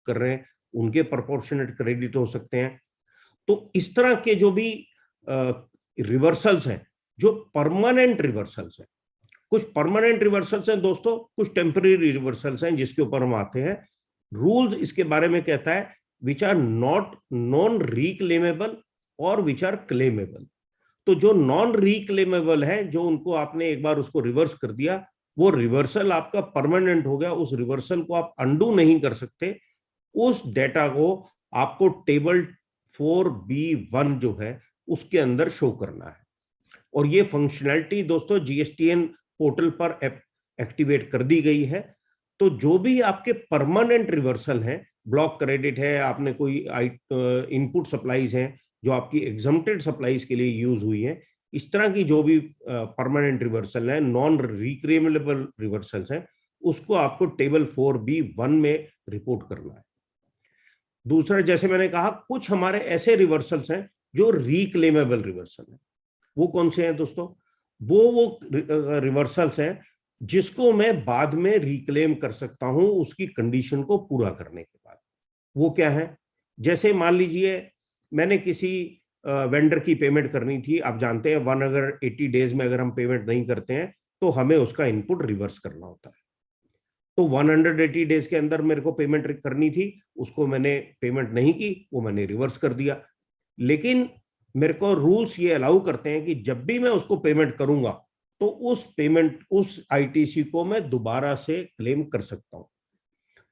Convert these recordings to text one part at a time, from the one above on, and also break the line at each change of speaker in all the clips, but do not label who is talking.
कर रहे हैं उनके प्रोपोर्शनेट क्रेडिट हो सकते हैं। तो इस तरह के जो भी रिवर्सल्स हैं, जो परमानेंट रिवर्सल्स हैं, कुछ परमानेंट रिवर्सल्स हैं दोस्तों, कुछ टेम्पररी रिवर्सल्स हैं जिसके ऊपर हम आते हैं। रूल्स इसके बारे में कहता है विच आर नॉट नॉन रिक्लेमेबल और विच आर क्लेमेबल। तो जो नॉन रिक्लेमेबल है, जो उनको आपने एक बार उसको रिवर्स कर दिया, वो रिवर्सल आपका परमानेंट हो गया, उस रिवर्सल को आप अंडू नहीं कर सकते। उस डेटा को आपको टेबल 4B1 जो है उसके अंदर शो करना है। और ये फंक्शनैलिटी दोस्तों जीएसटीएन पोर्टल पर एक्टिवेट कर दी गई है। तो जो भी आपके परमानेंट रिवर्सल हैं, ब्लॉक क्रेडिट है, आपने कोई इनपुट सप्लाईज हैं जो आपकी एग्जम्प्टेड सप्लाईज के लिए यूज हुई है, इस तरह की जो भी परमानेंट रिवर्सल है, नॉन रिक्लेमेबल रिवर्सल्स हैं, उसको आपको टेबल 4B1 में रिपोर्ट करना है। दूसरा, जैसे मैंने कहा, कुछ हमारे ऐसे रिवर्सल्स हैं जो रिक्लेमेबल रिवर्सल है। वो कौन से हैं दोस्तों? वो रिवर्सल्स हैं जिसको मैं बाद में रिक्लेम कर सकता हूं उसकी कंडीशन को पूरा करने के बाद। वो क्या है? जैसे मान लीजिए मैंने किसी वेंडर की पेमेंट करनी थी, आप जानते हैं 180 डेज में अगर हम पेमेंट नहीं करते हैं तो हमें उसका इनपुट रिवर्स करना होता है। तो 180 डेज के अंदर मेरे को पेमेंट करनी थी, उसको मैंने पेमेंट नहीं की, वो मैंने रिवर्स कर दिया। लेकिन मेरे को रूल्स ये अलाउ करते हैं कि जब भी मैं उसको पेमेंट करूंगा तो उस आईटीसी को मैं दोबारा से क्लेम कर सकता हूं।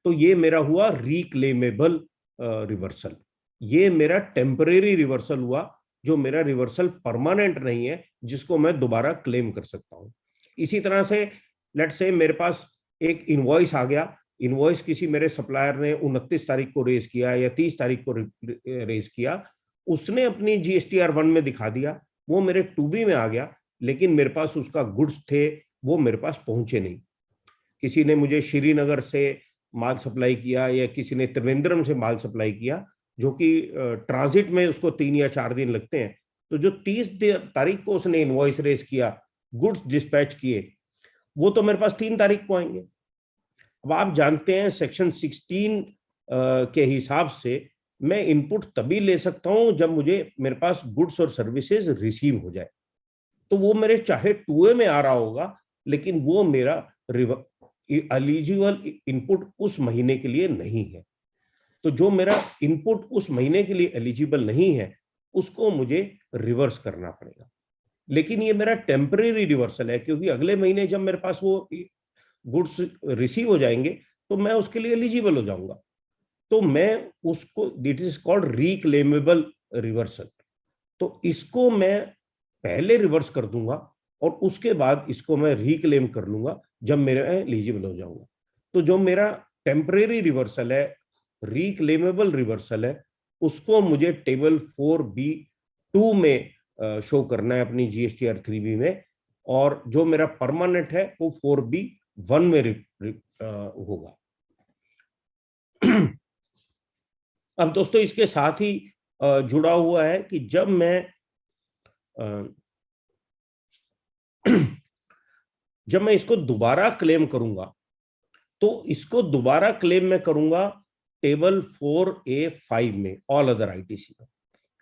तो ये मेरा हुआ रिक्लेमेबल रिवर्सल। ये मेरा टेम्परेरी रिवर्सल हुआ, जो मेरा रिवर्सल परमानेंट नहीं है, जिसको मैं दोबारा क्लेम कर सकता हूं। इसी तरह से लेट्स से मेरे पास एक इनवॉइस आ गया, इनवॉइस किसी मेरे सप्लायर ने 29 तारीख को रेज किया या 30 तारीख को रेज किया, उसने अपनी जीएसटीआर 1 में दिखा दिया, वो मेरे 2B में आ गया, लेकिन मेरे पास उसका गुड्स थे, वो मेरे पास पहुंचे नहीं। किसी ने मुझे श्रीनगर से माल सप्लाई किया या किसी ने त्रिवेंद्रम से माल सप्लाई किया, जो कि ट्रांजिट में उसको 3 या 4 दिन लगते हैं। तो जो 30 तारीख को उसने इनवॉइस रेज किया, गुड्स डिस्पैच किए, वो तो मेरे पास 3 तारीख को आएंगे। अब आप जानते हैं सेक्शन 16 के हिसाब से मैं इनपुट तभी ले सकता हूं जब मेरे पास गुड्स और सर्विसेज रिसीव हो जाए। तो वो मेरे चाहे 2A में आ रहा होगा, लेकिन वो मेरा एलिजिबल इनपुट उस महीने के लिए नहीं है। तो जो मेरा इनपुट उस महीने के लिए एलिजिबल नहीं है, उसको मुझे रिवर्स करना पड़ेगा। लेकिन ये मेरा टेम्परेरी रिवर्सल है, क्योंकि अगले महीने जब मेरे पास वो गुड्स रिसीव हो जाएंगे तो मैं उसके लिए एलिजिबल हो जाऊंगा। तो मैं उसको, दिट इज कॉल्ड रिक्लेमेबल रिवर्सल। तो इसको मैं पहले रिवर्स कर दूंगा और उसके बाद इसको मैं रिक्लेम कर लूंगा जब मेरा एलिजिबल हो जाऊंगा। तो जो मेरा टेम्परेरी रिवर्सल है, रिक्लेमेबल रिवर्सल है, उसको मुझे टेबल 4B2 में शो करना है अपनी जीएसटीआर 3B में, और जो मेरा परमानेंट है वो 4B1 में होगा। अब दोस्तों इसके साथ ही जुड़ा हुआ है कि जब मैं इसको दोबारा क्लेम करूंगा, तो इसको दोबारा क्लेम में करूंगा टेबल 4A5 में, ऑल अदर आईटीसी में।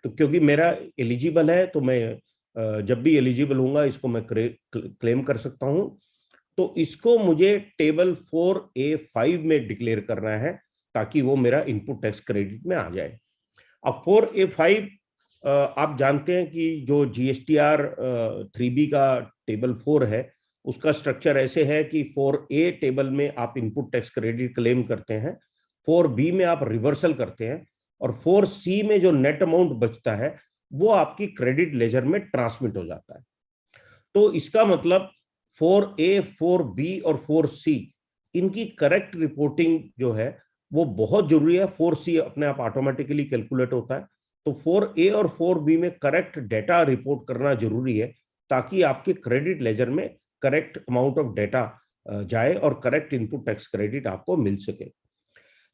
तो क्योंकि मेरा एलिजिबल है, तो मैं जब भी एलिजिबल होऊंगा इसको मैं क्लेम कर सकता हूं। तो इसको मुझे टेबल 4A5 में डिक्लेयर करना है ताकि वो मेरा इनपुट टैक्स क्रेडिट में आ जाए। अब 4A5 आप जानते हैं कि जो जीएसटीआर 3B का टेबल 4 है, उसका स्ट्रक्चर ऐसे है कि 4A टेबल में आप इनपुट टैक्स क्रेडिट क्लेम करते हैं, 4B में आप रिवर्सल करते हैं, और 4C में जो नेट अमाउंट बचता है वो आपकी क्रेडिट लेजर में ट्रांसमिट हो जाता है। तो इसका मतलब 4A, 4B और 4C, इनकी करेक्ट रिपोर्टिंग जो है वो बहुत जरूरी है। 4C अपने आप ऑटोमेटिकली कैलकुलेट होता है, तो 4A और 4B में करेक्ट डेटा रिपोर्ट करना जरूरी है ताकि आपके क्रेडिट लेजर में करेक्ट अमाउंट ऑफ डेटा जाए और करेक्ट इनपुट टैक्स क्रेडिट आपको मिल सके।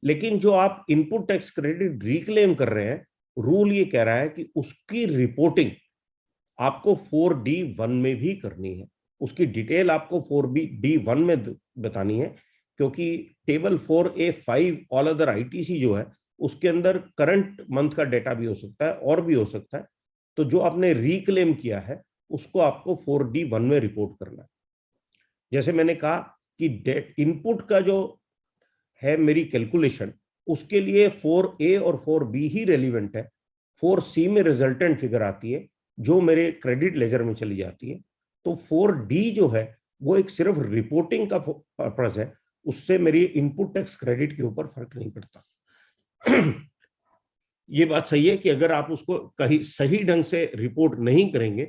लेकिन जो आप इनपुट टैक्स क्रेडिट रिक्लेम कर रहे हैं, रूल ये कह रहा है कि उसकी रिपोर्टिंग आपको 4D1 में भी करनी है। उसकी डिटेल आपको 4D1 में बतानी है क्योंकि table 4A5 all other ITC जो है उसके अंदर करंट मंथ का डेटा भी हो सकता है और भी हो सकता है। तो जो आपने रिक्लेम किया है उसको आपको 4D1 में रिपोर्ट करना है। जैसे मैंने कहा कि डेट इनपुट का जो है मेरी कैलकुलेशन, उसके लिए 4A और 4B ही रेलिवेंट है। 4C में रिजल्टेंट फिगर आती है जो मेरे क्रेडिट लेजर में चली जाती है। तो 4D जो है वो एक सिर्फ रिपोर्टिंग का पर्पस है, उससे मेरी इनपुट टैक्स क्रेडिट के ऊपर फर्क नहीं पड़ता। ये बात सही है कि अगर आप उसको कहीं सही ढंग से रिपोर्ट नहीं करेंगे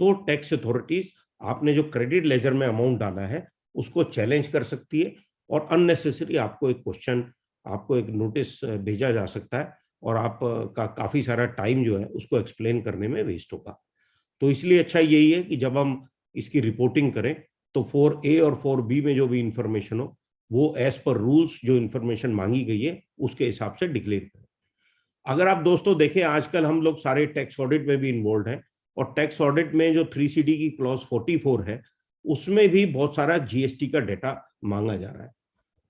तो टैक्स अथॉरिटीज आपने जो क्रेडिट लेजर में अमाउंट डाला है उसको चैलेंज कर सकती है और अननेसेसरी आपको एक क्वेश्चन, आपको एक नोटिस भेजा जा सकता है और आपका काफी सारा टाइम जो है उसको एक्सप्लेन करने में वेस्ट होगा। तो इसलिए अच्छा यही है कि जब हम इसकी रिपोर्टिंग करें तो 4A और 4B में जो भी इंफॉर्मेशन हो वो एज पर रूल्स जो इंफॉर्मेशन मांगी गई है उसके हिसाब से डिक्लेयर करें। अगर आप दोस्तों देखें, आजकल हम लोग सारे टैक्स ऑडिट में भी इन्वॉल्व हैं और टैक्स ऑडिट में जो 3CD की क्लॉज 44 है उसमें भी बहुत सारा जीएसटी का डेटा मांगा जा रहा है।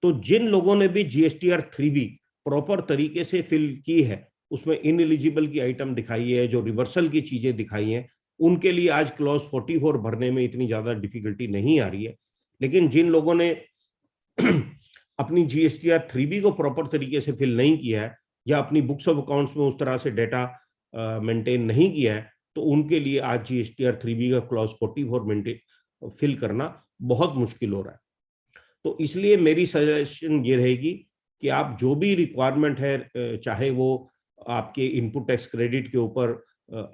तो जिन लोगों ने भी GSTR 3B प्रॉपर तरीके से फिल की है, उसमें इनएलिजिबल की आइटम दिखाई है, जो रिवर्सल की चीजें दिखाई हैं, उनके लिए आज क्लॉज 44 भरने में इतनी ज्यादा डिफिकल्टी नहीं आ रही है। लेकिन जिन लोगों ने अपनी GSTR 3B को प्रॉपर तरीके से फिल नहीं किया है या अपनी बुक्स ऑफ अकाउंट्स में उस तरह से डेटा मेंटेन नहीं किया है, तो उनके लिए आज GSTR 3B का क्लॉज 44 मेंटेन फिल करना बहुत मुश्किल हो रहा है। तो इसलिए मेरी सजेशन ये रहेगी कि आप जो भी रिक्वायरमेंट है, चाहे वो आपके इनपुट टैक्स क्रेडिट के ऊपर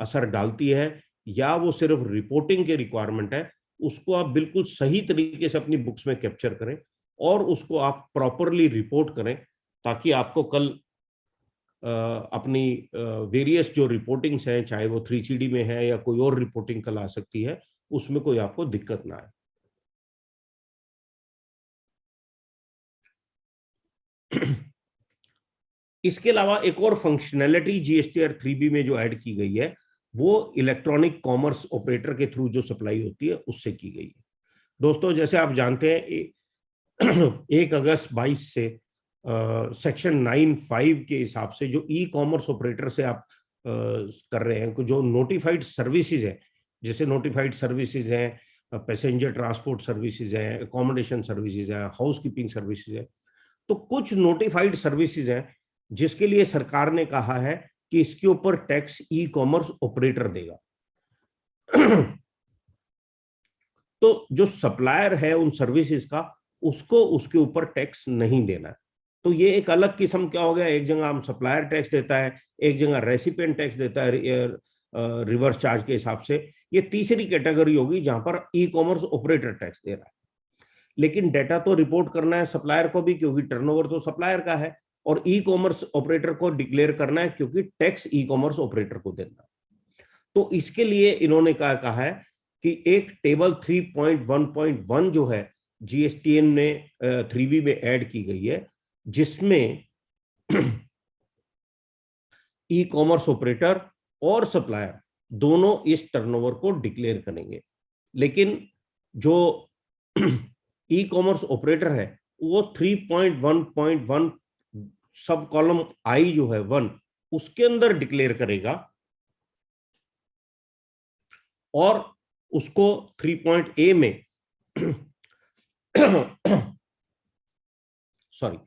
असर डालती है या वो सिर्फ रिपोर्टिंग के रिक्वायरमेंट है, उसको आप बिल्कुल सही तरीके से अपनी बुक्स में कैप्चर करें और उसको आप प्रॉपरली रिपोर्ट करें, ताकि आपको कल अपनी वेरियस जो रिपोर्टिंग्स हैं, चाहे वो 3CD में है या कोई और रिपोर्टिंग कल आ सकती है, उसमें कोई आपको दिक्कत ना आए। इसके अलावा एक और फंक्शनैलिटी GSTR 3B में जो ऐड की गई है वो इलेक्ट्रॉनिक कॉमर्स ऑपरेटर के थ्रू जो सप्लाई होती है उससे की गई है। दोस्तों जैसे आप जानते हैं 1 अगस्त 22 से सेक्शन 9(5) के हिसाब से जो ई कॉमर्स ऑपरेटर से आप कर रहे हैं, जो नोटिफाइड सर्विसेज है, जैसे नोटिफाइड सर्विसेज हैं, पैसेंजर ट्रांसपोर्ट सर्विसेज हैं, अकोमोडेशन सर्विसेज हैं, हाउस कीपिंग सर्विसेज है, तो कुछ नोटिफाइड सर्विसेज हैं जिसके लिए सरकार ने कहा है कि इसके ऊपर टैक्स ई कॉमर्स ऑपरेटर देगा। तो जो सप्लायर है उन सर्विसेज का, उसको उसके ऊपर टैक्स नहीं देना है। तो ये एक अलग किस्म क्या हो गया, एक जगह हम सप्लायर टैक्स देता है, एक जगह रेसिपिएंट टैक्स देता है रिवर्स चार्ज के हिसाब से। ये तीसरी कैटेगरी होगी जहां पर ई कॉमर्स ऑपरेटर टैक्स दे रहा है। लेकिन डेटा तो रिपोर्ट करना है सप्लायर को भी, क्योंकि टर्नओवर तो सप्लायर का है, और ई कॉमर्स ऑपरेटर को डिक्लेयर करना है क्योंकि टैक्स ई कॉमर्स ऑपरेटर को देना है। तो इसके लिए इन्होंने कहा है कि एक टेबल 3.1.1 जो है GSTN ने 3B में ऐड की गई है, जिसमें ई कॉमर्स ऑपरेटर और सप्लायर दोनों इस टर्नओवर को डिक्लेयर करेंगे। लेकिन जो ई कॉमर्स ऑपरेटर है वो 3.1.1 सब कॉलम आई जो है 1 उसके अंदर डिक्लेयर करेगा, और उसको 3.A में सॉरी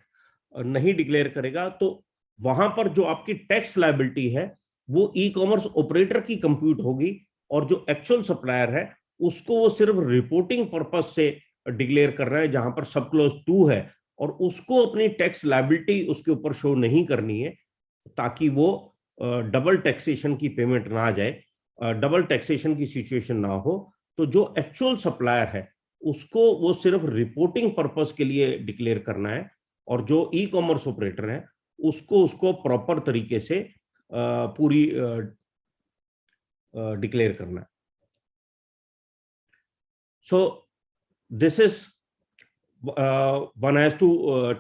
नहीं डिक्लेयर करेगा। तो वहां पर जो आपकी टैक्स लायबिलिटी है वो ई कॉमर्स ऑपरेटर की कंप्यूट होगी, और जो एक्चुअल सप्लायर है उसको वो सिर्फ रिपोर्टिंग पर्पस से डिक्लेयर कर रहा है, जहां पर सब क्लॉज 2 है, और उसको अपनी टैक्स लायबिलिटी उसके ऊपर शो नहीं करनी है, ताकि वो डबल टैक्सेशन की पेमेंट ना आ जाए, डबल टैक्सेशन की सिचुएशन ना हो। तो जो एक्चुअल सप्लायर है उसको वो सिर्फ रिपोर्टिंग पर्पस के लिए डिक्लेयर करना है, और जो ई कॉमर्स ऑपरेटर है उसको प्रॉपर तरीके से पूरी डिक्लेयर करना है। So this is one has to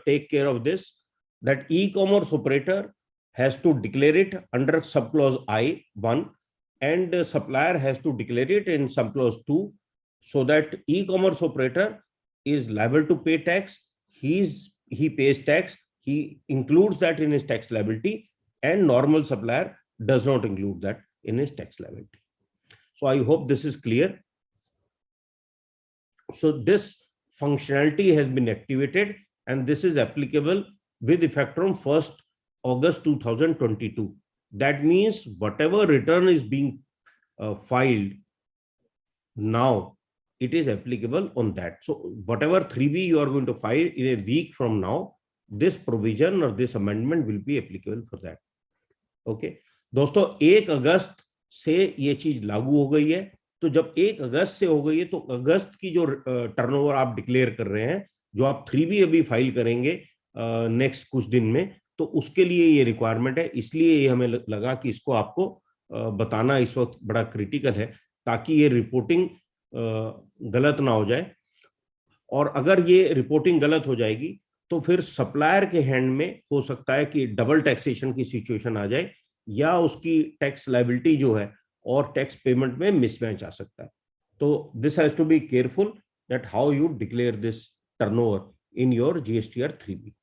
take care of this, that e-commerce operator has to declare it under subclause I(1) and supplier has to declare it in subclause 2, so that e-commerce operator is liable to pay tax, he pays tax, he includes that in his tax liability, and normal supplier does not include that in his tax liability. So I hope this is clear. So this functionality has been activated, and this is applicable with effect from 1st August 2022. That means whatever return is being filed now, it is applicable on that. So whatever 3B you are going to file in a week from now, this provision or this amendment will be applicable for that. Okay, दोस्तों 1 अगस्त से ये चीज लागू हो गई है। तो जब 1 अगस्त से हो गई है, तो अगस्त की जो टर्नओवर आप डिक्लेयर कर रहे हैं, जो आप 3B अभी फाइल करेंगे नेक्स्ट कुछ दिन में, तो उसके लिए ये रिक्वायरमेंट है। इसलिए ये हमें लगा कि इसको आपको बताना इस वक्त बड़ा क्रिटिकल है, ताकि ये रिपोर्टिंग गलत ना हो जाए। और अगर ये रिपोर्टिंग गलत हो जाएगी तो फिर सप्लायर के हैंड में हो सकता है कि डबल टैक्सेशन की सिचुएशन आ जाए, या उसकी टैक्स लायबिलिटी जो है और टैक्स पेमेंट में मिसमैच आ सकता है। तो this has to be careful that how you declare this turnover in your GSTR 3B.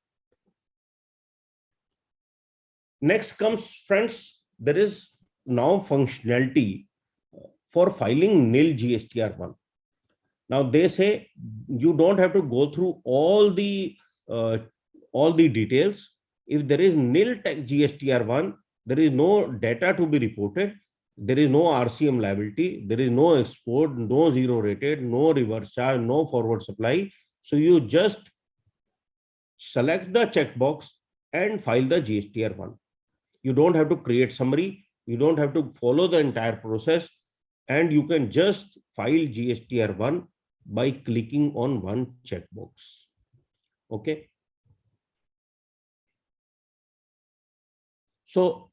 Next comes, friends, there is now functionality for filing nil GSTR1. Now they say you don't have to go through all the details. If there is nil GSTR1, there is no data to be reported, there is no RCM liability, there is no export, no zero rated, no reverse charge, no forward supply. So you just select the checkbox and file the GSTR1. You don't have to create summary, you don't have to follow the entire process, and you can just file GSTR1 by clicking on one checkbox. Okay. So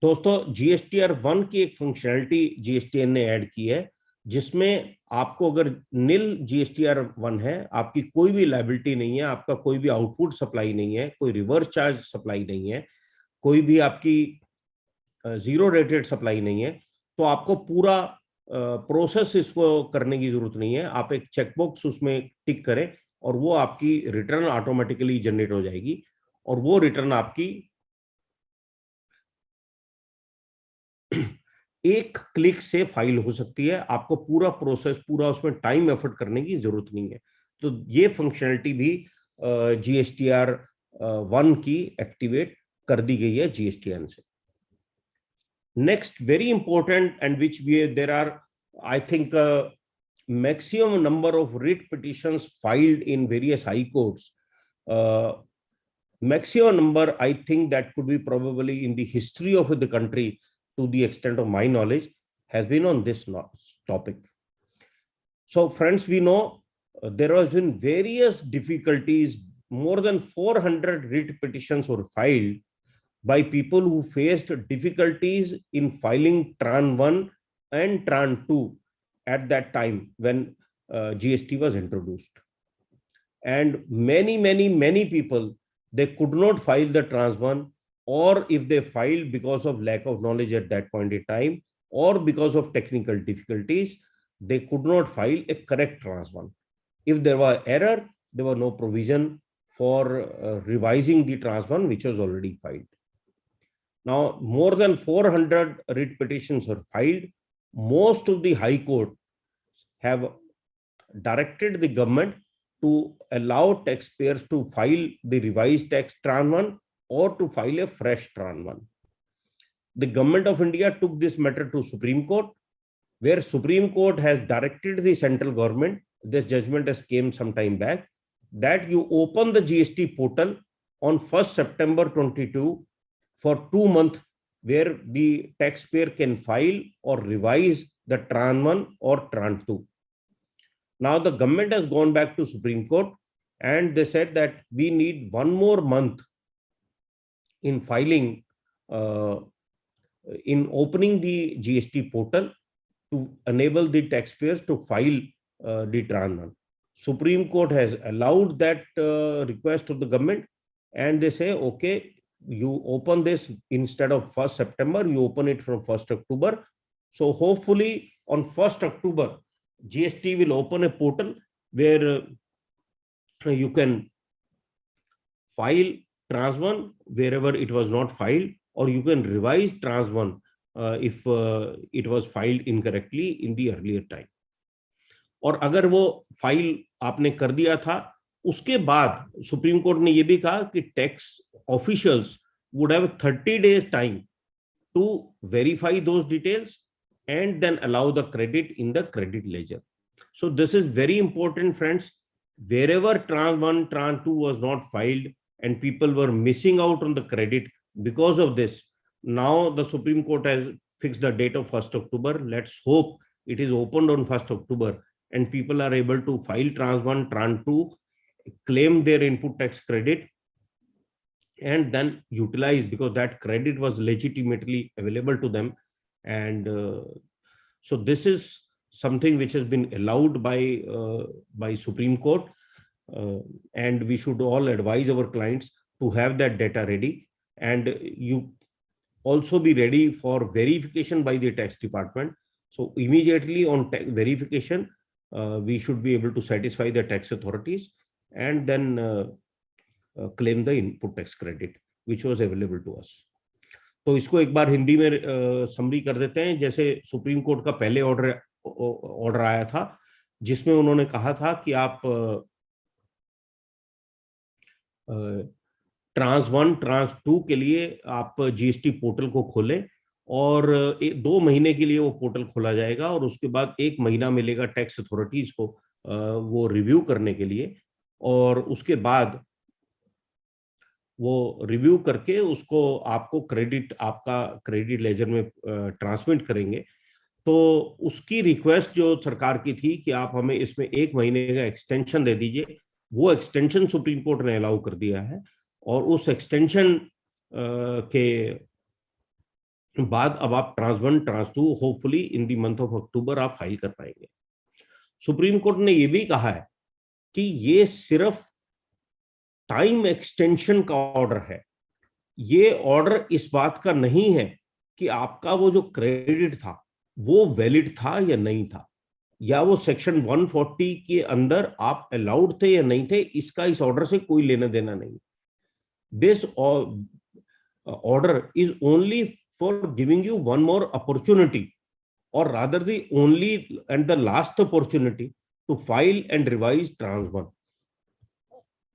दोस्तों GSTR1 की एक functionality GSTN ने add की है, जिसमें आपको अगर नील GSTR1 है, आपकी कोई भी लायबिलिटी नहीं है, आपका कोई भी आउटपुट सप्लाई नहीं है, कोई रिवर्स चार्ज सप्लाई नहीं है, कोई भी आपकी जीरो रेटेड सप्लाई नहीं है, तो आपको पूरा प्रोसेस इसको करने की जरूरत नहीं है। आप एक चेकबॉक्स उसमें टिक करें और वो आपकी रिटर्न ऑटोमेटिकली जनरेट हो जाएगी, और वो रिटर्न आपकी एक क्लिक से फाइल हो सकती है। आपको पूरा प्रोसेस, पूरा उसमें टाइम एफर्ट करने की जरूरत नहीं है। तो ये फंक्शनलिटी भी GSTR1 की एक्टिवेट कर दी गई है GSTN से। Next very important and which there are I think maximum number of writ petitions filed in various high courts. Maximum number, I think that could be probably in the history of the country, to the extent of my knowledge, has been on this topic. So friends, we know there has been various difficulties. More than 400 writ petitions were filed by people who faced difficulties in filing Tran 1 and Tran 2 at that time when GST was introduced. And many people, they could not file the Trans 1, or if they filed because of lack of knowledge at that point in time, or because of technical difficulties, they could not file a correct Trans 1. If there was error, there was no provision for revising the Trans 1 which was already filed. Now, more than 400 writ petitions were filed. Most of the High Court have directed the government to allow taxpayers to file the revised tax Tran 1 or to file a fresh Tran 1. The government of India took this matter to Supreme Court, where Supreme Court has directed the central government, this judgment has came some time back, that you open the GST portal on 1st September 22 for 2 months, where the taxpayer can file or revise the Tran 1 or Tran 2. Now the government has gone back to Supreme Court and they said that we need 1 more month in filing, in opening the GST portal to enable the taxpayers to file the Tran 1. Supreme Court has allowed that request of the government, and they say, okay, you open this instead of 1st September, you open it from 1st October. So hopefully on 1st October, GST will open a portal where you can file trans 1 wherever it was not filed, or you can revise trans 1 if it was filed incorrectly in the earlier time. और अगर वो file आपने कर दिया था, उसके बाद supreme court ने ये भी कहा कि tax officials would have 30 days time to verify those details and then allow the credit in the credit ledger. So this is very important, friends. Wherever trans 1, trans 2 was not filed and people were missing out on the credit because of this, now the Supreme Court has fixed the date of 1st October. Let's hope it is opened on 1st October and people are able to file trans 1, trans 2, claim their input tax credit, and then utilize, because that credit was legitimately available to them. And so this is something which has been allowed by Supreme Court, and we should all advise our clients to have that data ready, and you also be ready for verification by the tax department. So immediately on verification, we should be able to satisfy the tax authorities and then claim the input tax credit which was available to us. तो इसको एक बार हिंदी में summary कर देते हैं। जैसे supreme court का पहले ऑर्डर आया था जिसमें उन्होंने कहा था कि आप ट्रांस 1, ट्रांस 2 के लिए आप जीएसटी पोर्टल को खोलें और 2 महीने के लिए वो पोर्टल खोला जाएगा और उसके बाद 1 महीना मिलेगा टैक्स अथॉरिटीज को वो रिव्यू करने के लिए, और उसके बाद वो रिव्यू करके उसको आपको आपका क्रेडिट लेजर में ट्रांसमिट करेंगे। तो उसकी रिक्वेस्ट जो सरकार की थी कि आप हमें इसमें 1 महीने का एक्सटेंशन दे दीजिए, वो एक्सटेंशन सुप्रीम कोर्ट ने अलाउ कर दिया है और उस एक्सटेंशन के बाद अब आप trans 1, trans 2 hopefully in the month of October आप फाइल कर पाएंगे। सुप्रीम कोर्ट ने ये भी कहा है कि ये सिर्फ टाइम एक्सटेंशन का ऑर्डर है, ये ऑर्डर इस बात का नहीं है कि आपका वो जो क्रेडिट था वो वैलिड था या नहीं था, या वो सेक्शन 140 के अंदर आप अलाउड थे या नहीं थे, इसका इस ऑर्डर से कोई लेना देना नहीं। This order is only for giving you one more opportunity, और rather the only and the last opportunity to file and revise tran 1.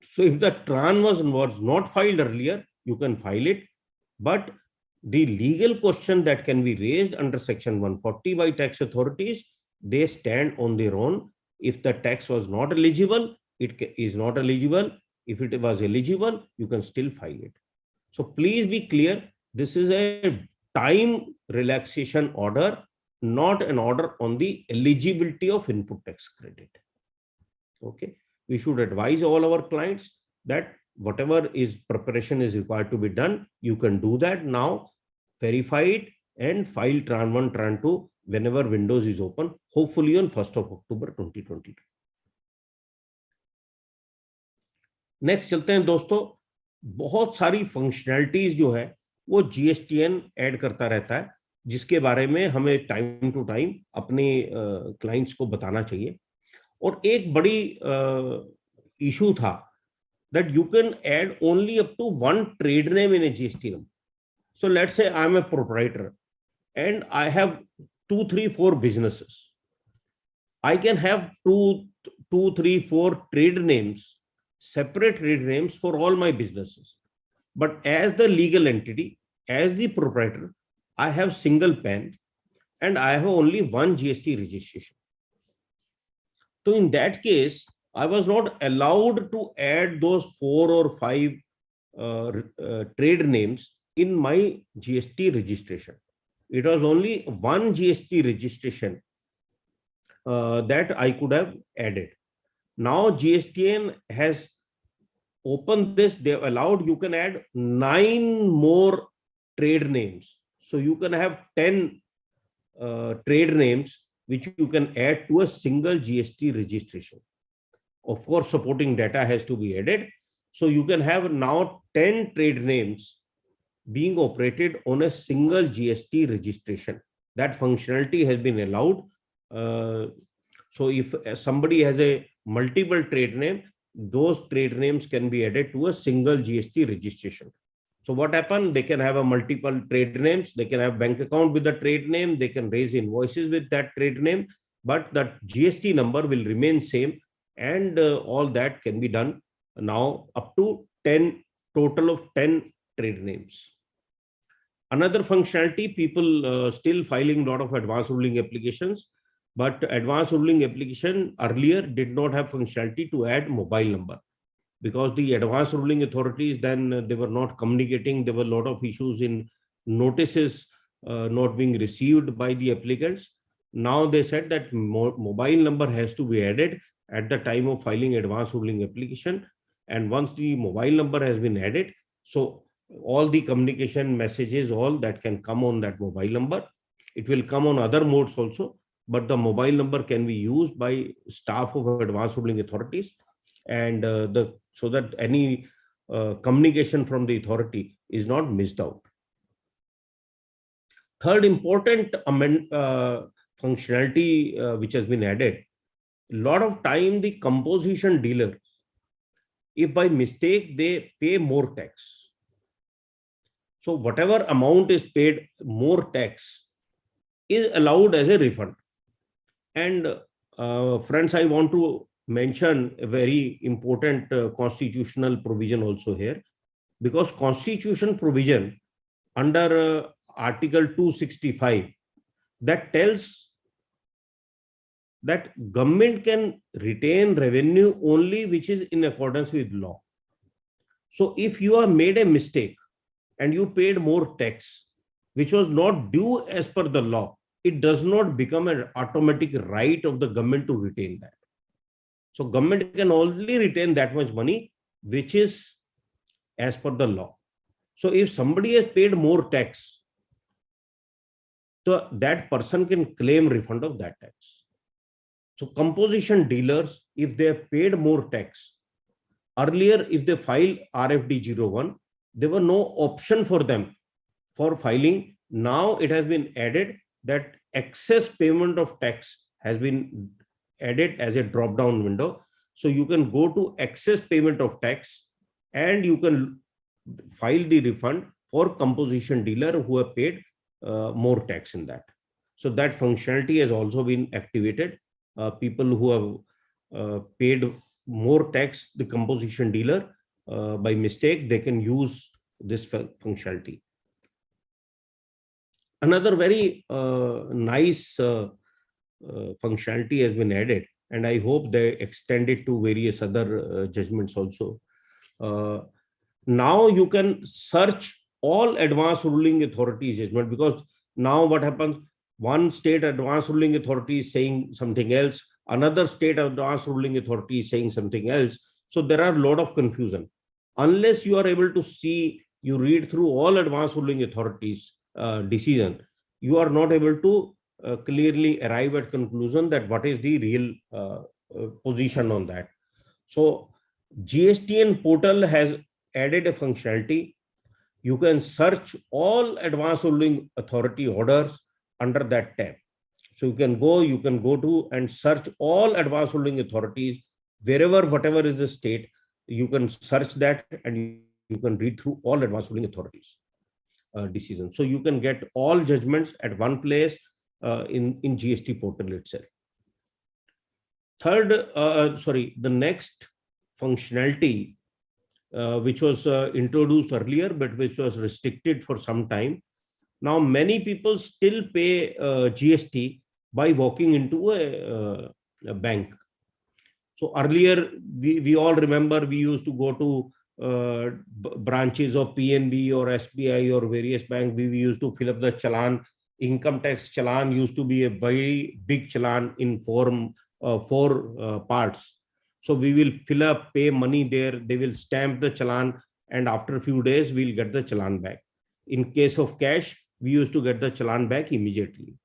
So if the tran was not filed earlier, you can file it, but the legal question that can be raised under section 140 by tax authorities, they stand on their own. If the tax was not eligible, it is not eligible. If it was eligible, you can still file it. So please be clear, this is a time relaxation order, not an order on the eligibility of input tax credit. Okay. We should advise all our clients that whatever is preparation is required to be done, you can do that now, verify it and file tran 1, tran 2 whenever windows is open, hopefully on 1st of October 2022. Next चलते हैं दोस्तों। बहुत सारी functionalities जो है वो GSTN add करता रहता है, जिसके बारे में हमें टाइम टू टाइम अपने क्लाइंट्स को बताना चाहिए। और एक बड़ी इशू था that you can add only up to 1 trade name in a GST number. So let's say I'm a proprietor and I have 2, 3, 4 businesses. I can have 2, 3, 4 trade names, separate trade names for all my businesses. But as the legal entity, as the proprietor, I have single PAN and I have only 1 GST registration. So in that case, I was not allowed to add those 4 or 5 trade names in my GST registration. It was only 1 GST registration that I could have added. Now GSTN has opened this, they have allowed you can add 9 more trade names. So you can have 10 trade names which you can add to a single GST registration. Of course, supporting data has to be added. So you can have now 10 trade names being operated on a single GST registration. That functionality has been allowed. So if somebody has a multiple trade name, those trade names can be added to a single GST registration. So what happened? They can have a multiple trade names. They can have bank account with the trade name. They can raise invoices with that trade name, but that GST number will remain same, and all that can be done now up to 10, total of 10 trade names. Another functionality, people still filing a lot of advanced ruling applications, but advanced ruling application earlier did not have functionality to add mobile number, because the advanced ruling authorities then they were not communicating. There were a lot of issues in notices not being received by the applicants. Now they said that mobile number has to be added at the time of filing advanced ruling application, and once the mobile number has been added, so all the communication messages, all that can come on that mobile number. It will come on other modes also, but the mobile number can be used by staff of advanced ruling authorities, and so that any communication from the authority is not missed out. Third important functionality which has been added, a lot of time the composition dealer, if by mistake they pay more tax, so whatever amount is paid more tax is allowed as a refund. And friends, I want to mention a very important constitutional provision also here, because constitution provision under article 265 that tells that government can retain revenue only which is in accordance with law. So if you have made a mistake and you paid more tax which was not due as per the law, it does not become an automatic right of the government to retain that. So government can only retain that much money which is as per the law. So if somebody has paid more tax, so that person can claim refund of that tax. So composition dealers, if they have paid more tax, earlier if they file RFD 01, there were no option for them for filing. Now it has been added that excess payment of tax has been added as a drop down window. So you can go to excess payment of tax and you can file the refund for composition dealer who have paid more tax in that. So that functionality has also been activated. People who have paid more tax, the composition dealer, by mistake, they can use this functionality. Another very nice functionality has been added, and I hope they extend it to various other judgments also. Now you can search all advanced ruling authorities judgment, because now what happens, one state advanced ruling authority is saying something else, another state advanced ruling authority is saying something else. So there are a lot of confusion. Unless you are able to see, you read through all advanced ruling authorities decision, you are not able to clearly arrive at conclusion that what is the real position on that. So GSTN portal has added a functionality. You can search all advanced ruling authority orders under that tab. So you can go to and search all advanced ruling authorities wherever, whatever is the state, you can search that and you can read through all advanced ruling authorities decisions. So you can get all judgments at one place in GST portal itself. The next functionality which was introduced earlier but which was restricted for some time. Now many people still pay GST by walking into a bank. So earlier we all remember we used to go to branches of PNB or SBI or various banks. We used to fill up the challan. Income tax challan used to be a very big challan in four parts. So we will fill up, pay money there, they will stamp the challan, and after a few days we'll get the challan back. In case of cash, we used to get the challan back immediately.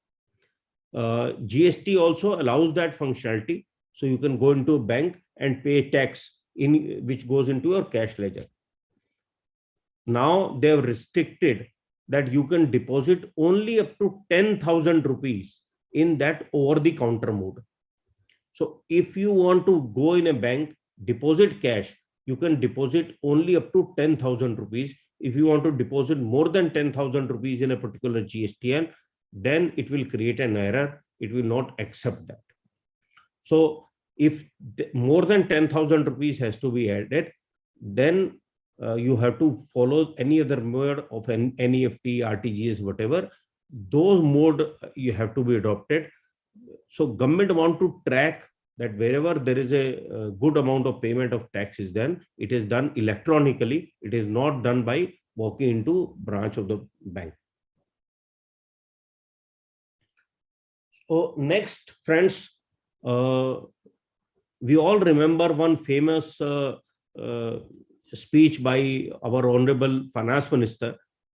GST also allows that functionality. So you can go into a bank and pay tax which goes into your cash ledger. Now they have restricted that you can deposit only up to 10,000 rupees in that over the counter mode. So if you want to go in a bank, deposit cash, you can deposit only up to 10,000 rupees. If you want to deposit more than 10,000 rupees in a particular GSTN, then it will create an error. It will not accept that. So if more than 10,000 rupees has to be added, then you have to follow any other mode of an NEFT, RTGS, whatever. Those mode you have to be adopted. So government want to track that wherever there is a good amount of payment of tax is done, it is done electronically. It is not done by walking into branch of the bank. So next, friends, we all remember one famous speech by our Honorable Finance Minister,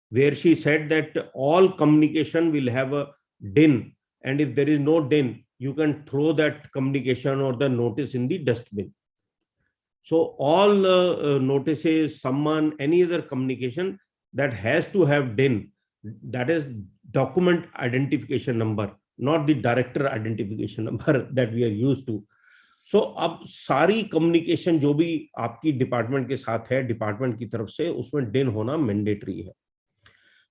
where she said that all communication will have a DIN, and if there is no DIN, you can throw that communication or the notice in the dustbin. So all notices, summon, any other communication that has to have DIN, that is document identification number, not the director identification number that we are used to. सो अब सारी communication जो भी आपकी department के साथ है, department की तरफ से, उसमें डिन होना मैंडेटरी है.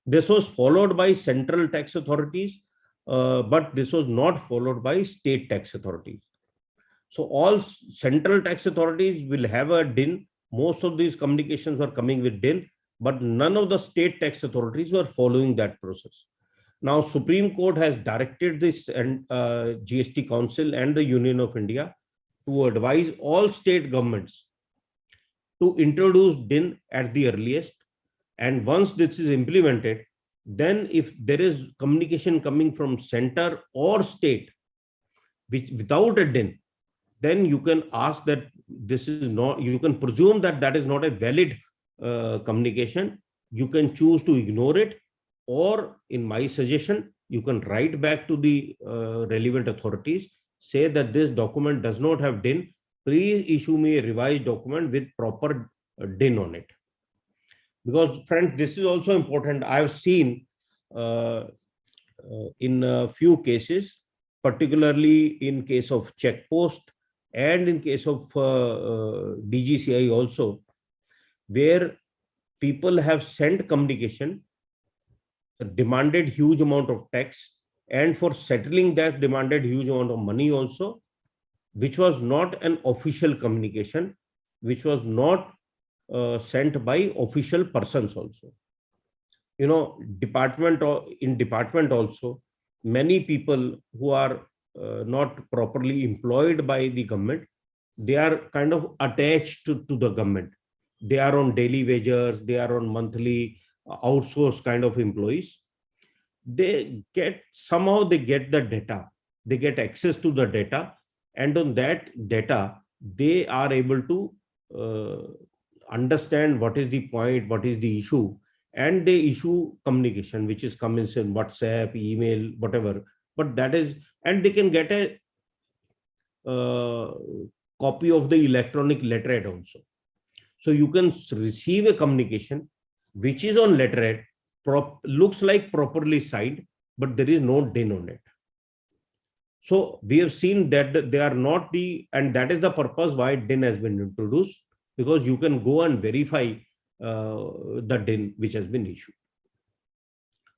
This was followed by central tax authorities, but this was not followed by state tax authorities. So all central tax authorities will have a डिन. Most of these communications were coming with DIN, but none of the state tax authorities were following that process. Now, Supreme Court has directed this and GST Council and the Union of India to advise all state governments to introduce DIN at the earliest. And once this is implemented, then if there is communication coming from center or state which without a DIN, then you can ask that this is not, you can presume that that is not a valid communication. You can choose to ignore it, or in my suggestion, you can write back to the relevant authorities, say that this document does not have DIN, please issue me a revised document with proper DIN on it. Because friends, this is also important. I have seen in a few cases, particularly in case of check post and in case of DGCI also, where people have sent communication, demanded huge amount of tax, and for settling that demanded huge amount of money also, which was not an official communication, which was not sent by official persons also. You know, in department also, many people who are not properly employed by the government, they are kind of attached to the government. They are on daily wages, they are on monthly outsourced kind of employees. They get, somehow they get the data, they get access to the data, and on that data they are able to understand what is the point, what is the issue, and they issue communication which is comes in WhatsApp, email, whatever. But that is, and they can get a copy of the electronic letterhead also. So you can receive a communication which is on letterhead, looks like properly signed, but there is no DIN on it. So we have seen that they are not the, and that is the purpose why DIN has been introduced, because you can go and verify the DIN which has been issued.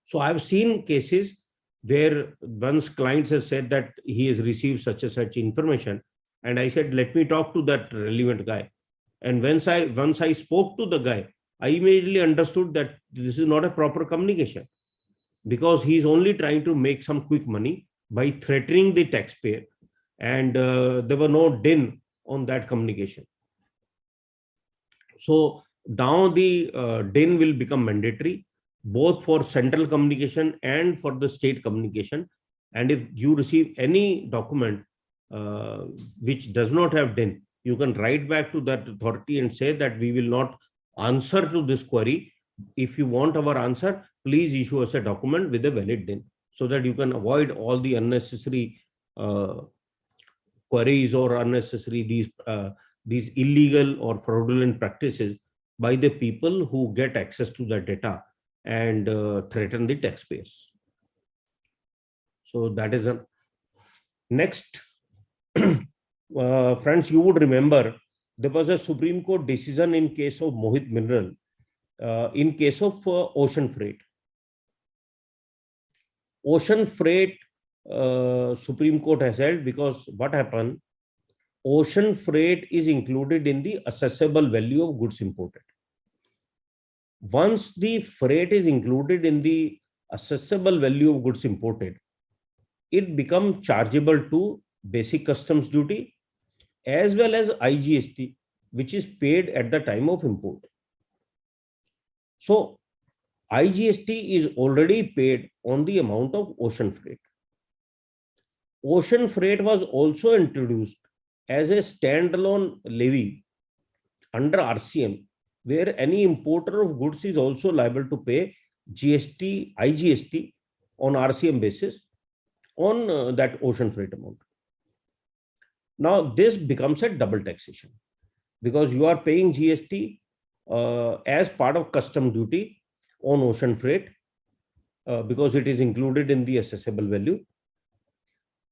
So I have seen cases where once clients have said that he has received such and such information, and I said, let me talk to that relevant guy. And once I spoke to the guy, I immediately understood that this is not a proper communication, because he's only trying to make some quick money by threatening the taxpayer, and there were no DIN on that communication. So now the DIN will become mandatory both for central communication and for the state communication. And if you receive any document which does not have DIN, you can write back to that authority and say that we will not answer to this query. If you want our answer, please issue us a document with a valid DIN, so that you can avoid all the unnecessary queries or unnecessary these illegal or fraudulent practices by the people who get access to the data and threaten the taxpayers. So that is a next. Friends, you would remember there was a Supreme Court decision in case of Mohit Mineral, in case of ocean freight. Ocean freight, Supreme Court has held, because what happened? Ocean freight is included in the assessable value of goods imported. Once the freight is included in the assessable value of goods imported, it becomes chargeable to basic customs duty as well as IGST, which is paid at the time of import. So IGST is already paid on the amount of ocean freight. Ocean freight was also introduced as a standalone levy under RCM, where any importer of goods is also liable to pay GST, IGST on RCM basis on that ocean freight amount. Now this becomes a double taxation, because you are paying GST as part of custom duty on ocean freight, because it is included in the assessable value,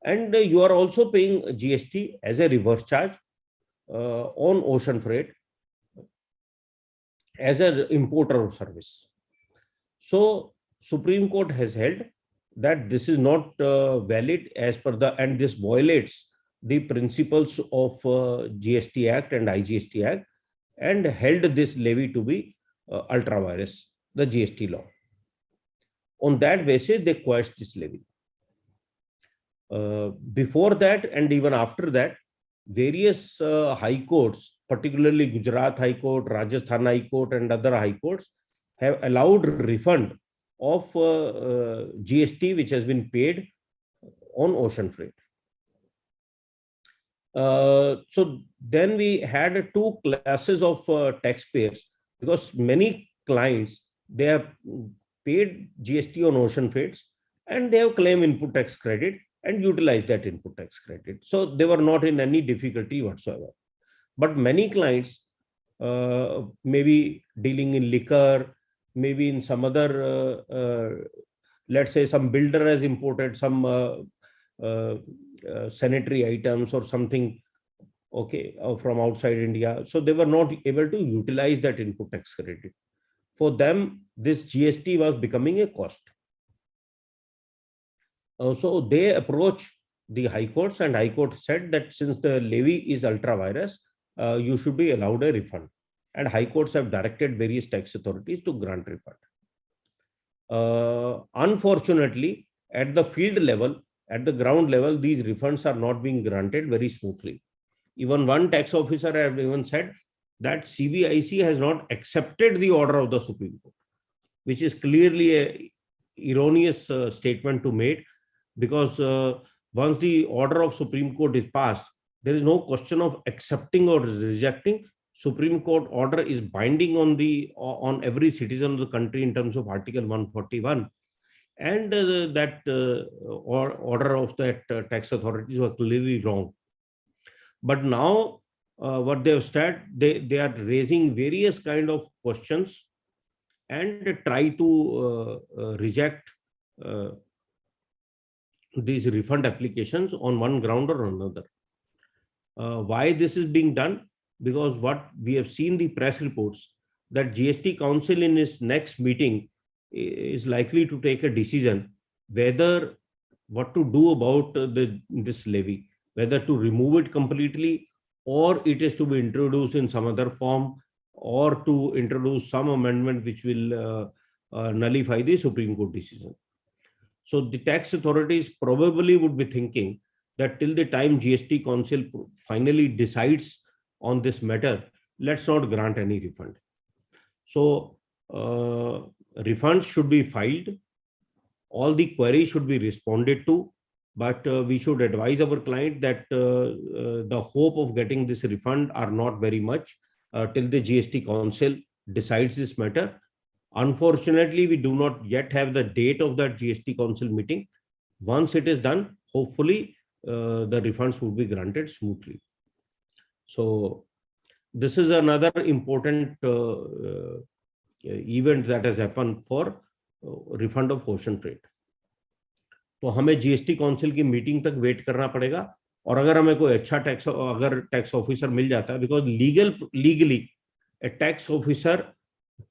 and you are also paying GST as a reverse charge on ocean freight as an importer of service. So Supreme Court has held that this is not valid as per the, and this violates the principles of GST Act and IGST Act, and held this levy to be ultra vires, the GST law. On that basis, they quashed this levy. Before that and even after that, various high courts, particularly Gujarat High Court, Rajasthan High Court, and other high courts, have allowed refund of GST which has been paid on ocean freight. So then we had two classes of taxpayers, because many clients, they have paid GST on ocean freights and they have claimed input tax credit and utilized that input tax credit. So they were not in any difficulty whatsoever. But many clients, maybe dealing in liquor, maybe in some other, let's say some builder has imported some sanitary items or something, okay, from outside India. So they were not able to utilize that input tax credit. For them, this GST was becoming a cost. So they approached the High Courts, and High Court said that since the levy is ultra vires, you should be allowed a refund. And High Courts have directed various tax authorities to grant refund. Unfortunately, at the field level, at the ground level, these refunds are not being granted very smoothly. Even one tax officer have even said that CBIC has not accepted the order of the Supreme Court, which is clearly a erroneous statement to make, because once the order of Supreme Court is passed, there is no question of accepting or rejecting. Supreme Court order is binding on every citizen of the country in terms of Article 141, and that order of that tax authorities were clearly wrong. But now what they have started, they are raising various kind of questions and try to reject these refund applications on one ground or another. Why this is being done? Because what we have seen the press reports, that GST Council in its next meeting is likely to take a decision whether what to do about this levy, whether to remove it completely, or it is to be introduced in some other form, or to introduce some amendment which will nullify the Supreme Court decision. So the tax authorities probably would be thinking that till the time GST Council finally decides on this matter, let's not grant any refund. So refunds should be filed, all the queries should be responded to, but we should advise our client that the hope of getting this refund are not very much till the GST Council decides this matter. Unfortunately, we do not yet have the date of that GST Council meeting. Once it is done, hopefully the refunds will be granted smoothly. So this is another important event that has happened for refund of ocean freight. तो हमें GST council की meeting तक wait करना पड़ेगा और अगर हमें कोई अच्छा टैक्स ऑफिसर मिल जाता है, because legally a tax officer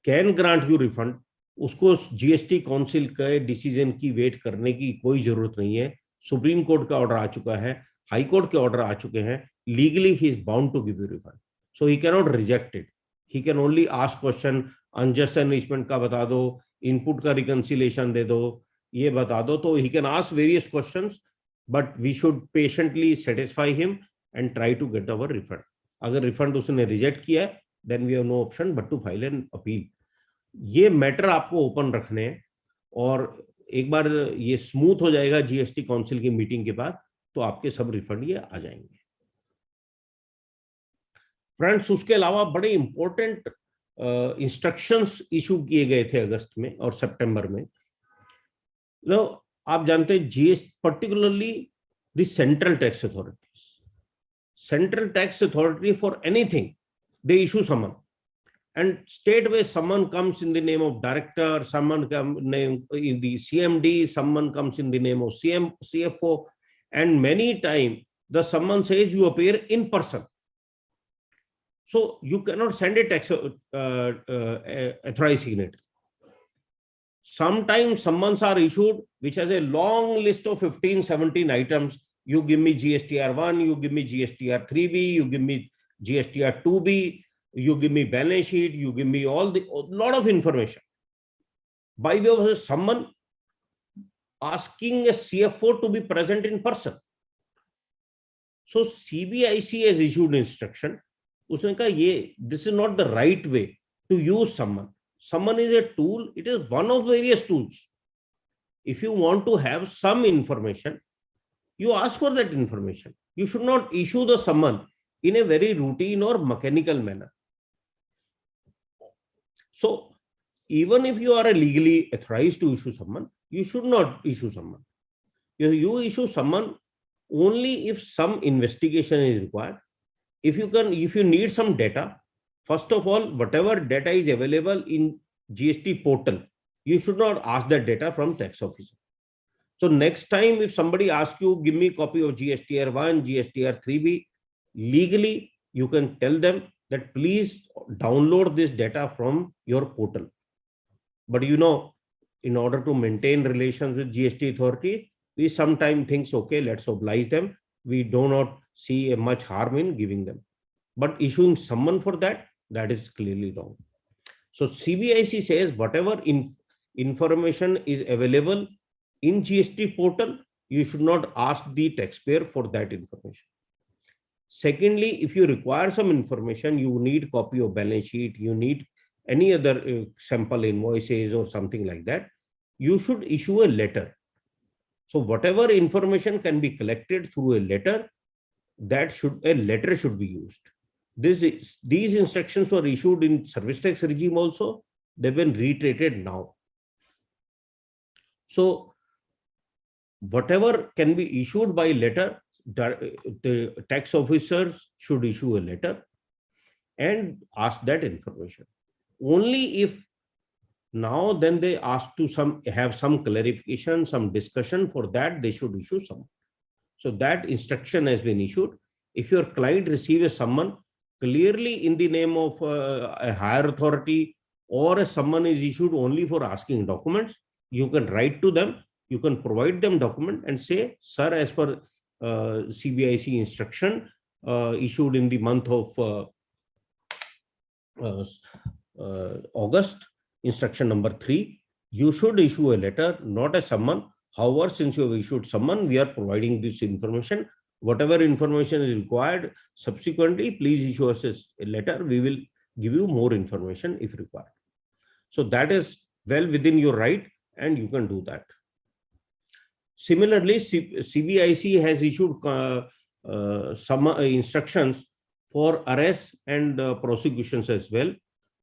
can grant you refund, उसको जीएसटी काउंसिल के डिसीजन की वेट करने की कोई जरूरत नहीं है। सुप्रीम कोर्ट का ऑर्डर आ चुका है, हाई कोर्ट के ऑर्डर आ चुके हैं, legally he is bound to give you refund, so he can not reject it. He can only ask question, unjust enrichment का बता दो, इनपुट का रिकंसिलेशन दे दो, ये बता दो, तो he can ask various questions, but we should patiently satisfy him and try to get our refund. अगर रिफंड उसने रिजेक्ट किया है, then we have no option but to file an appeal. ये मैटर आपको ओपन रखने हैं, और एक बार ये स्मूथ हो जाएगा जीएसटी काउंसिल की मीटिंग के बाद, तो आपके सब रिफंड ये आ जाएंगे। फ्रेंड्स, उसके अलावा बड़े इंपॉर्टेंट इंस्ट्रक्शंस इशू किए गए थे अगस्त में और सितंबर में। आप जानते हैं GS particularly the central tax authority for anything they issue summon, and straightaway someone comes in the name of director, someone comes name in the CMD, someone comes in the name of CFO, and many times the someone says you appear in person, so you cannot send a tax authorized signature. Sometimes summons are issued which has a long list of 15-17 items. You give me GSTR1, you give me GSTR3B, you give me GSTR2B, you give me balance sheet, you give me a lot of information. By way of someone asking a CFO to be present in person. So CBIC has issued instruction. उसने कहा ये this is not the right way to use summon. Summon is a tool. It is one of various tools. If you want to have some information, you ask for that information. You should not issue the summon in a very routine or mechanical manner. So even if you are legally authorized to issue summon, you should not issue summon. You issue summon only if some investigation is required. If you need some data, first of all, whatever data is available in GST portal, you should not ask that data from tax officer. So next time if somebody asks you, give me a copy of GSTR1, GSTR3B, legally you can tell them that please download this data from your portal. But in order to maintain relations with GST authority, we sometimes think, okay, let's oblige them. We do not see much harm in giving them. But issuing summon for that is clearly wrong. So CBIC says whatever information is available in GST portal, you should not ask the taxpayer for that information. Secondly, if you require some information, you need copy of balance sheet, you need any other sample invoices or something like that, you should issue a letter. So whatever information can be collected through a letter, a letter should be used. These instructions were issued in service tax regime also. They've been reiterated now. So whatever can be issued by letter, the tax officers should issue a letter and ask that information. Only if now then they ask to have some clarification, some discussion, for that they should issue some. So that instruction has been issued. If your client receives a summon clearly in the name of a higher authority, or a summon is issued only for asking documents, you can write to them, you can provide them document and say, sir, as per CBIC instruction issued in the month of August, instruction number 3, you should issue a letter, not a summon. However, since you have issued summon, we are providing this information. Whatever information is required subsequently, please issue us a letter. We will give you more information if required. So that is well within your right and you can do that. Similarly, CBIC has issued some instructions for arrests and prosecutions as well.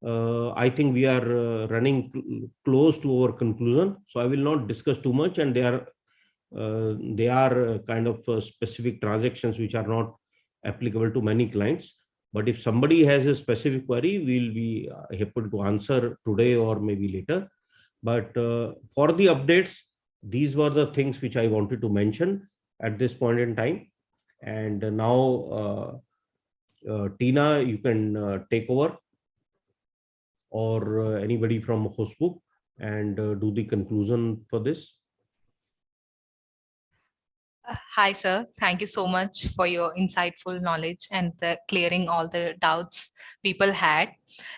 I think we are running close to our conclusion, so I will not discuss too much, and they are kind of specific transactions which are not applicable to many clients. But if somebody has a specific query, we will be happy to answer today or maybe later. But for the updates, these were the things which I wanted to mention at this point in time. And now, Tina, you can take over, or anybody from HostBook, and do the conclusion for this.
Hi, sir. Thank you so much for your insightful knowledge and clearing all the doubts people had.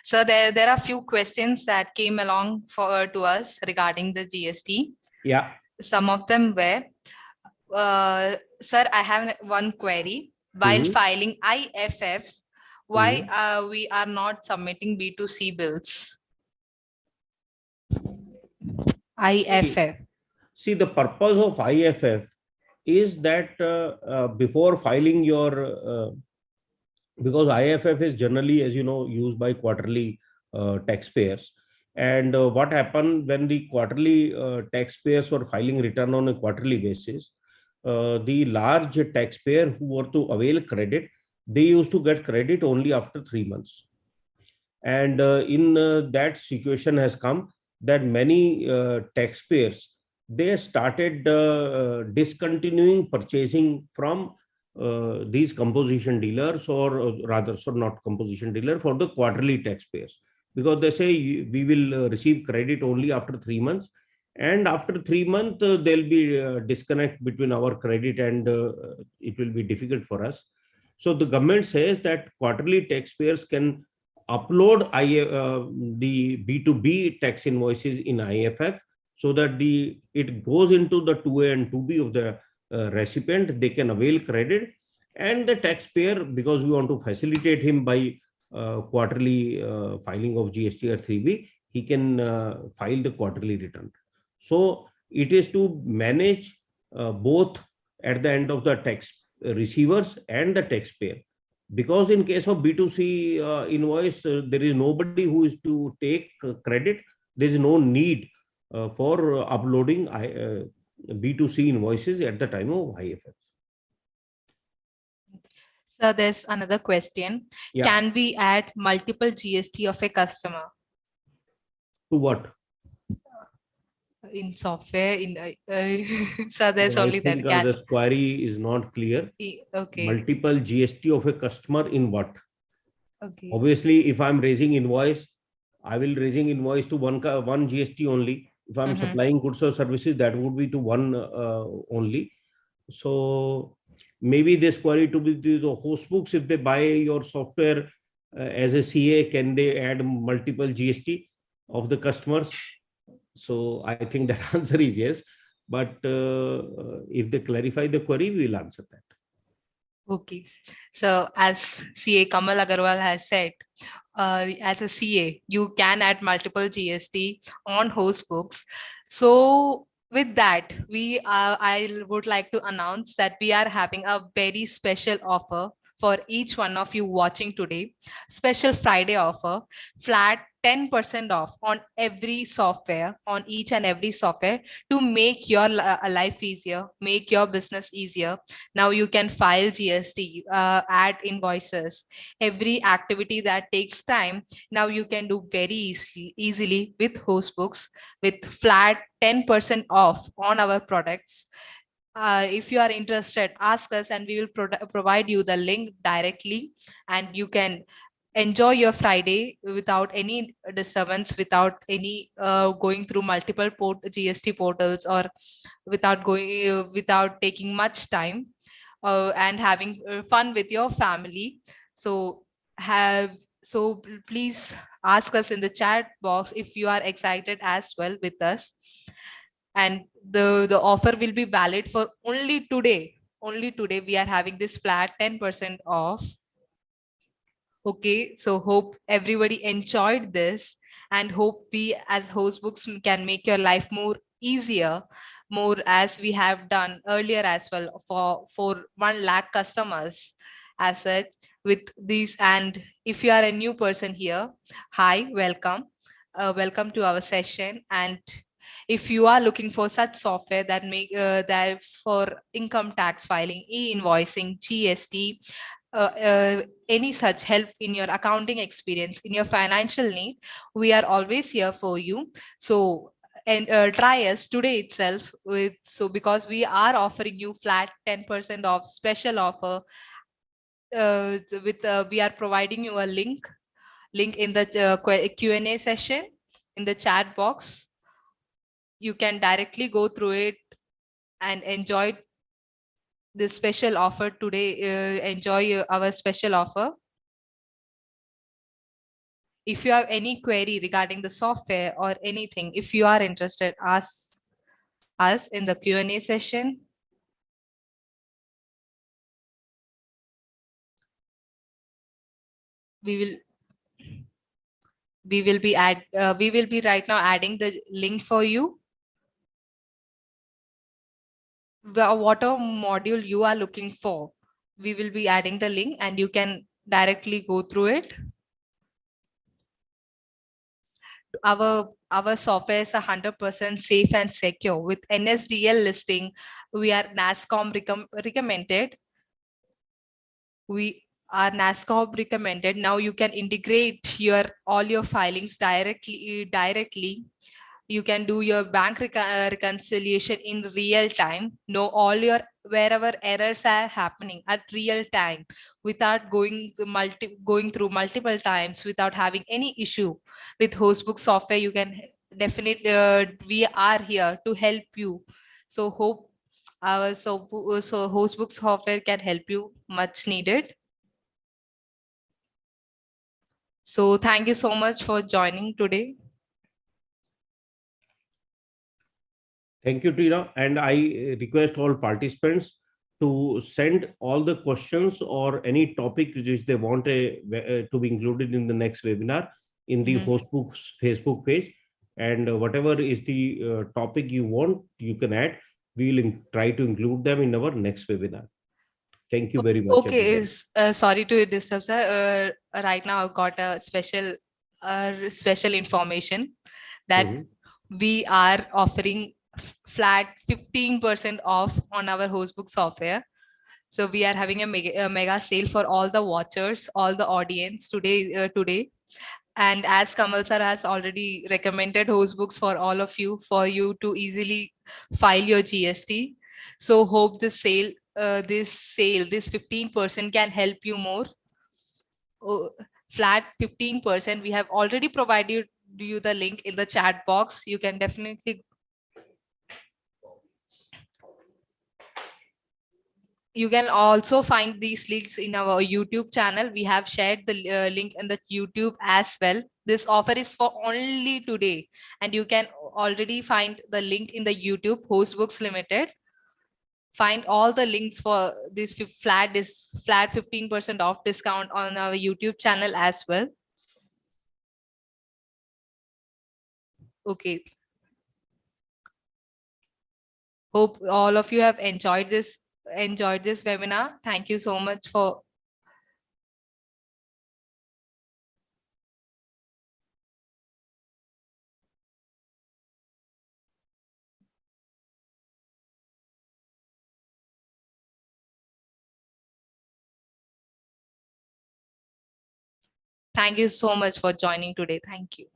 So there are few questions that came along to us regarding the GST.
Yeah.
Some of them were, sir, I have one query. While
Mm-hmm.
filing IFFs, why
Mm-hmm.
we are not submitting B2C bills? IFF.
See, the purpose of IFF is that before filing your, because IFF is generally, as you know, used by quarterly taxpayers. And what happened when the quarterly taxpayers were filing return on a quarterly basis, the large taxpayer who were to avail credit, they used to get credit only after 3 months. And in that situation has come that many taxpayers, they started discontinuing purchasing from these composition dealers, or rather, so not composition dealer, for the quarterly taxpayers, because they say we will receive credit only after 3 months, and after 3 months there'll be disconnect between our credit, and it will be difficult for us. So the government says that quarterly taxpayers can upload the B2B tax invoices in IFF, so that it goes into the 2A and 2B of the recipient. They can avail credit, and the taxpayer, because we want to facilitate him by quarterly filing of GST or 3B, he can file the quarterly return. So it is to manage both at the end of the tax receivers and the taxpayer, because in case of B2C invoice, there is nobody who is to take credit. There is no need for uploading B2C invoices at the time of IFF.
So there's another question.
Yeah.
Can we add multiple GST of a customer?
To what?
In software, so there's only that.
The query is not clear.
Okay.
Multiple GST of a customer in what?
Okay.
Obviously, if I'm raising invoice, I will raising invoice to one GST only. If I'm supplying goods or services, that would be to one only. So maybe this query to be the HostBooks, if they buy your software as a CA, can they add multiple GST of the customers? So I think that answer is yes. But if they clarify the query, we will answer that.
Okay. So as CA Kamal Aggarwal has said, as a CA, you can add multiple GST on HostBooks. So with that, I would like to announce that we are having a very special offer for each one of you watching today. Special Friday offer, flat 10% off on every software, on each and every software, to make your life easier, make your business easier. Now you can file GST, add invoices, every activity that takes time. Now you can do very easily with HostBooks, with flat 10% off on our products. If you are interested, ask us and we will provide you the link directly, and you can enjoy your Friday without any disturbance, without any going through multiple GST portals, or without taking much time, and having fun with your family. So please ask us in the chat box if you are excited as well with us. And the offer will be valid for only today. Only today we are having this flat 10% off. Okay, so hope everybody enjoyed this, and hope we as HostBooks can make your life more easier, more as we have done earlier as well for 1 lakh customers as such with these. And if you are a new person here, hi, welcome. Welcome to our session. And if you are looking for such software that make that for income tax filing, e-invoicing, GST, any such help in your accounting experience, in your financial need, we are always here for you. So and try us today itself with, so because we are offering you flat 10% off special offer with we are providing you a link in the Q&A session in the chat box. You can directly go through it and enjoy this special offer today. Enjoy our special offer. If you have any query regarding the software or anything, if you are interested, ask us in the Q&A session. We will be right now adding the link for you. Whatever module you are looking for, we will be adding the link and you can directly go through it. Our software is 100% safe and secure. With NSDL listing, we are NASSCOM recommended. We are NASSCOM recommended. Now you can integrate all your filings directly. You can do your bank reconciliation in real time, know all your wherever errors are happening at real time without going through multiple times, without having any issue. With HostBooks software, you can definitely we are here to help you. So hope so HostBooks software can help you much needed. So thank you so much for joining today.
Thank you, Tina. And I request all participants to send all the questions or any topic which they want to be included in the next webinar in the HostBooks Facebook page. And whatever is the topic you want, you can add. We will try to include them in our next webinar. Thank you very much.
Okay, sorry to disturb, sir. Right now, I've got a special information that we are offering flat 15% off on our HostBook software. So we are having a mega sale for all the watchers, all the audience today. And as Kamal sir has already recommended HostBooks for all of you, for you to easily file your GST. So hope this 15% can help you more. Flat 15%. We have already provided you the link in the chat box. You can definitely. You can also find these links in our YouTube channel. We have shared the link in the YouTube as well. This offer is for only today, and you can already find the link in the YouTube HostBooks Limited. Find all the links for this flat 15% off discount on our YouTube channel as well. Okay. Hope all of you have enjoyed this webinar. Thank you so much for. Thank you so much for joining today. Thank you.